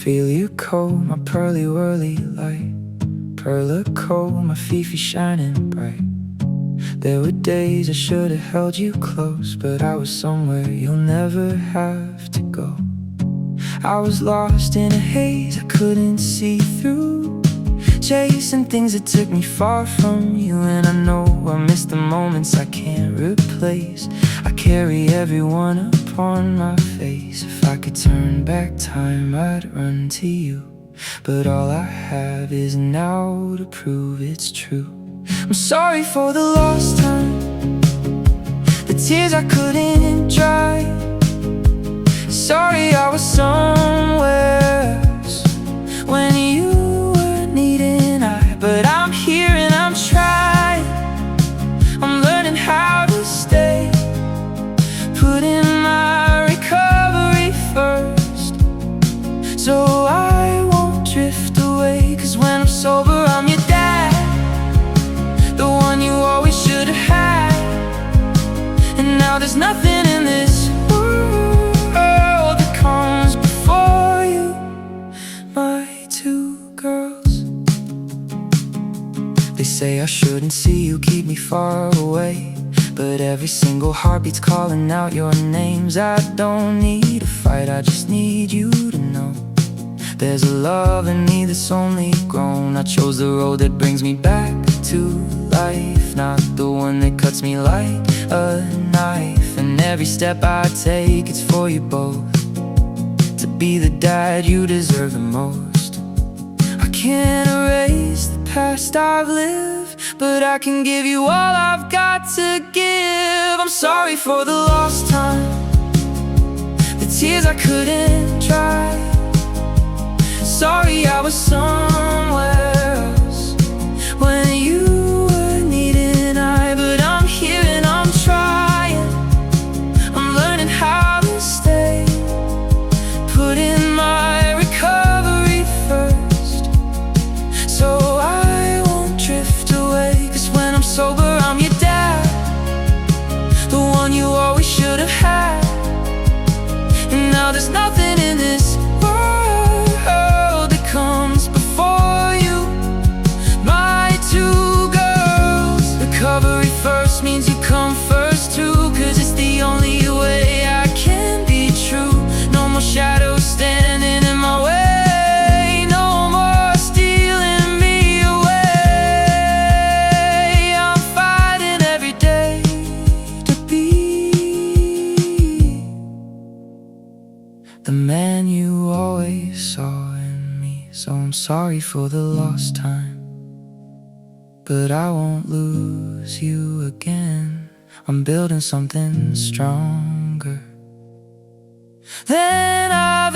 feel you cold, my pearly whirly light. Pearl cold, my fifi shining bright. There were days I should have held you close, but I was somewhere you'll never have to go. I was lost in a haze I couldn't see through, chasing things that took me far from you. And I know I miss the moments I can't replace. I carry everyone upon my face. If I could turn back time, I'd run to you, but all I have is now to prove it's true. I'm sorry for the lost time, the tears I couldn't dry. Sorry I was somewhere else when you were needing I. But I'm here and I'm trying, I'm learning how to stay, putting my recovery first, so I won't drift away. Cause when I'm sober I'm your dad, the one you always should have had. And now there's nothing in this world that comes before you, my two girls. They say I shouldn't see you, keep me far away, but every single heartbeat's calling out your names. I don't need a fight, I just need you to know there's a love in me that's only grown. I chose the road that brings me back to life, not the one that cuts me like a knife. And every step I take, it's for you both, to be the dad you deserve the most. I can't erase the past I've lived, but I can give you all I've got to give. I'm sorry for the lost time, the tears I couldn't dry. Sorry I was somewhere else when you were needing I. But I'm here and I'm trying, I'm learning how to stay, putting my recovery first, so I won't drift away. Cause when I'm sober I'm your dad, the one you always should have had. And now there's nothing in this world that comes before you, my two girls. Recovery first means you come first too, cause it's the only way I can be true. No more shadows standing in my way, no more stealing me away. I'm fighting every day to be the man you always saw in me. So I'm sorry for the lost time, but I won't lose you again. I'm building something stronger than I've